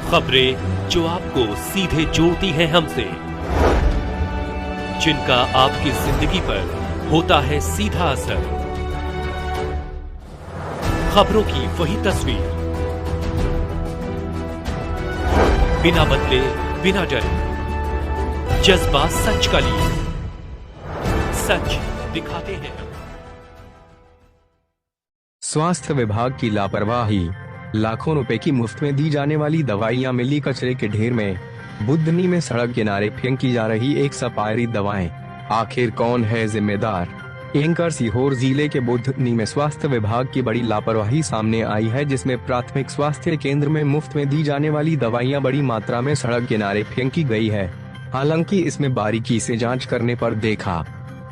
खबरें जो आपको सीधे जोड़ती हैं हमसे, जिनका आपकी जिंदगी पर होता है सीधा असर। खबरों की वही तस्वीर, बिना बदले बिना डरे, जज्बा सच का लिए, सच दिखाते हैं। स्वास्थ्य विभाग की लापरवाही, लाखों रुपए की मुफ्त में दी जाने वाली दवाइयां मिली कचरे के ढेर में। बुधनी में सड़क किनारे फेंकी जा रही एक सपायरी दवाएं, आखिर कौन है जिम्मेदार? एंकर सीहोर जिले के बुधनी में स्वास्थ्य विभाग की बड़ी लापरवाही सामने आई है, जिसमें प्राथमिक स्वास्थ्य केंद्र में मुफ्त में दी जाने वाली दवाइयां बड़ी मात्रा में सड़क किनारे फेंकी गई है। हालांकि इसमें बारीकी से जांच करने पर देखा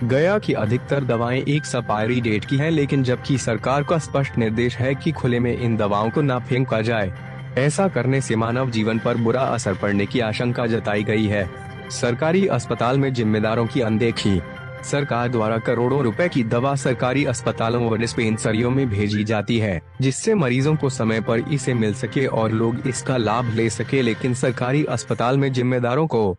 गया कि अधिकतर दवाएं एक सपायरी डेट की हैं, लेकिन जबकि सरकार का स्पष्ट निर्देश है कि खुले में इन दवाओं को न फेंका जाए। ऐसा करने से मानव जीवन पर बुरा असर पड़ने की आशंका जताई गई है। सरकारी अस्पताल में जिम्मेदारों की अनदेखी, सरकार द्वारा करोड़ों रुपए की दवा सरकारी अस्पतालों व डिस्पेंसरियों में भेजी जाती है, जिससे मरीजों को समय पर इसे मिल सके और लोग इसका लाभ ले सके, लेकिन सरकारी अस्पताल में जिम्मेदारों को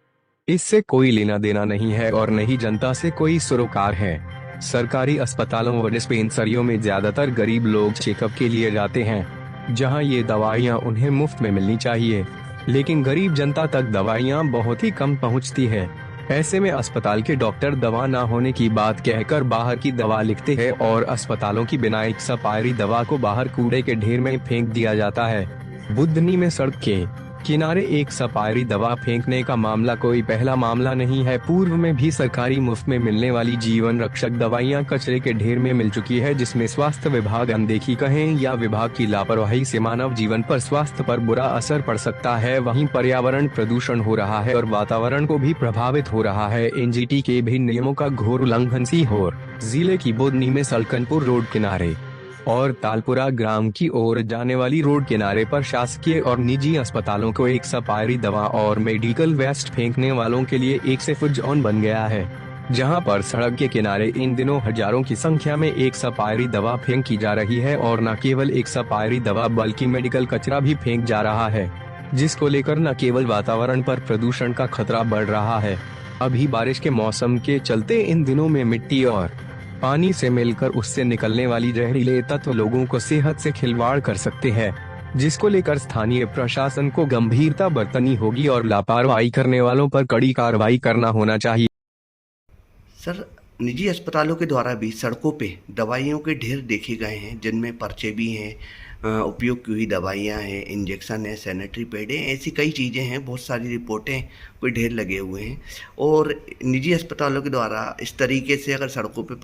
इससे कोई लेना देना नहीं है और न ही जनता से कोई सरोकार है। सरकारी अस्पतालों व डिस्पेंसरियों में ज्यादातर गरीब लोग चेकअप के लिए जाते हैं, जहां ये दवाइयां उन्हें मुफ्त में मिलनी चाहिए, लेकिन गरीब जनता तक दवाइयां बहुत ही कम पहुंचती है। ऐसे में अस्पताल के डॉक्टर दवा न होने की बात कहकर बाहर की दवा लिखते हैं और अस्पतालों की बिना एक्सपायरी दवा को बाहर कूड़े के ढेर में फेंक दिया जाता है। बुधनी में सड़क के किनारे एक सपायरी दवा फेंकने का मामला कोई पहला मामला नहीं है। पूर्व में भी सरकारी मुफ्त में मिलने वाली जीवन रक्षक दवाइयां कचरे के ढेर में मिल चुकी है, जिसमें स्वास्थ्य विभाग अनदेखी कहें या विभाग की लापरवाही से मानव जीवन पर स्वास्थ्य पर बुरा असर पड़ सकता है। वहीं पर्यावरण प्रदूषण हो रहा है और वातावरण को भी प्रभावित हो रहा है। एनजीटी के भी नियमों का घोर उल्लंघन। सीहोर जिले की बुधनी में सलकनपुर रोड किनारे और तालपुरा ग्राम की ओर जाने वाली रोड किनारे पर शासकीय और निजी अस्पतालों को एक सपायरी दवा और मेडिकल वेस्ट फेंकने वालों के लिए एक सेफ जोन बन गया है, जहां पर सड़क के किनारे इन दिनों हजारों की संख्या में एक सपायरी दवा फेंकी जा रही है और न केवल एक सपायरी दवा बल्कि मेडिकल कचरा भी फेंक जा रहा है, जिसको लेकर न केवल वातावरण पर प्रदूषण का खतरा बढ़ रहा है। अभी बारिश के मौसम के चलते इन दिनों में मिट्टी और पानी से मिलकर उससे निकलने वाली जहरीले तत्व लोगों को सेहत से खिलवाड़ कर सकते हैं, जिसको लेकर स्थानीय प्रशासन को गंभीरता बरतनी होगी और लापरवाही करने वालों पर कड़ी कार्रवाई करना होना चाहिए। सर, निजी अस्पतालों के द्वारा भी सड़कों पे दवाइयों के ढेर देखे गए हैं, जिनमें पर्चे भी हैं, उपयोग की हुई दवाइयाँ हैं, इंजेक्शन है, सैनिटरी पैड है, ऐसी कई चीज़ें हैं, बहुत सारी रिपोर्टें कोई ढेर लगे हुए हैं। और निजी अस्पतालों के द्वारा इस तरीके से अगर सड़कों पे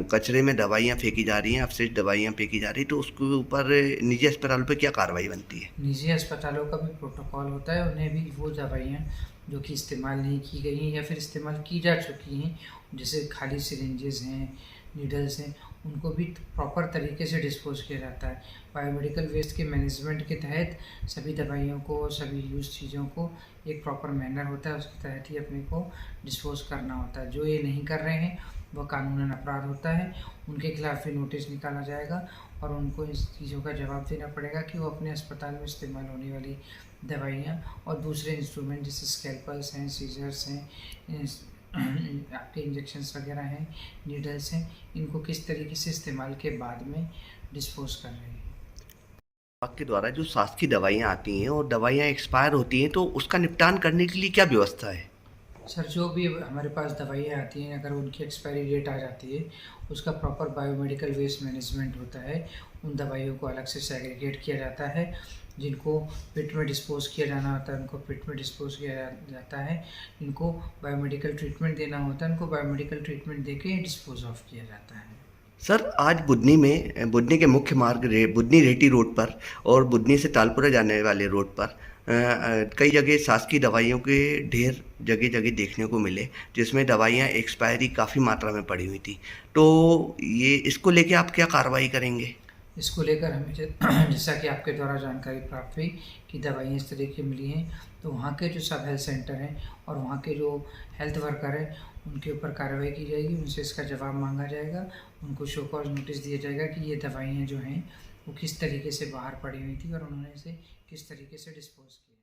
कचरे में दवाइयाँ फेंकी जा रही हैं, अपशिष्ट दवाइयाँ फेंकी जा रही, तो उसके ऊपर निजी अस्पतालों पे क्या कार्रवाई बनती है? निजी अस्पतालों का भी प्रोटोकॉल होता है, उन्हें भी वो दवाइयाँ जो कि इस्तेमाल नहीं की गई हैं या फिर इस्तेमाल की जा चुकी हैं, जैसे खाली सिरिंजेस हैं, नीडल्स हैं, उनको भी प्रॉपर तरीके से डिस्पोज किया जाता है। बायोमेडिकल वेस्ट के मैनेजमेंट के तहत सभी दवाइयों को, सभी यूज चीज़ों को एक प्रॉपर मैनर होता है, उसके तहत ही अपने को डिस्पोज करना होता है। जो ये नहीं कर रहे हैं वह कानूनन अपराध होता है, उनके खिलाफ भी नोटिस निकाला जाएगा और उनको इस चीज़ों का जवाब देना पड़ेगा कि वो अपने अस्पताल में इस्तेमाल होने वाली दवाइयाँ और दूसरे इंस्ट्रूमेंट जैसे स्कैल्पल्स हैं, सीजर्स हैं, आपके इंजेक्शन्स वगैरह हैं, नीडल्स हैं, इनको किस तरीके से इस्तेमाल के बाद में डिस्पोज कर रहे हैं। आपके द्वारा जो शासकीय दवाइयाँ आती हैं और दवाइयाँ एक्सपायर होती हैं, तो उसका निपटान करने के लिए क्या व्यवस्था है? सर, जो भी हमारे पास दवाइयाँ आती हैं, अगर उनकी एक्सपायरी डेट आ जाती है, उसका प्रॉपर बायोमेडिकल वेस्ट मैनेजमेंट होता है। उन दवाइयों को अलग से सेग्रीगेट किया जाता है, जिनको पिट में डिस्पोज किया जाना होता है उनको पिट में डिस्पोज किया जाता है, इनको बायोमेडिकल ट्रीटमेंट देना होता है, उनको बायोमेडिकल ट्रीटमेंट देके डिस्पोज ऑफ किया जाता है। सर, आज बुधनी के मुख्य मार्ग बुधनी रेहटी रोड पर और बुधनी से तालपुरा जाने वाले रोड पर कई जगह शासकीय दवाइयों के ढेर जगह जगह देखने को मिले, जिसमें दवाइयाँ एक्सपायरी काफ़ी मात्रा में पड़ी हुई थी। तो ये इसको लेके आप क्या कार्रवाई करेंगे? इसको लेकर हमें जैसा कि आपके द्वारा जानकारी प्राप्त हुई कि दवाइयाँ इस तरह की मिली हैं, तो वहाँ के जो सब हेल्थ सेंटर हैं और वहाँ के जो हेल्थ वर्कर हैं, उनके ऊपर कार्रवाई की जाएगी, उनसे इसका जवाब मांगा जाएगा, उनको शो कॉज नोटिस दिया जाएगा कि ये दवाइयाँ जो हैं वो किस तरीके से बाहर पड़ी हुई थी और उन्होंने इसे किस तरीके से डिस्पोज किया।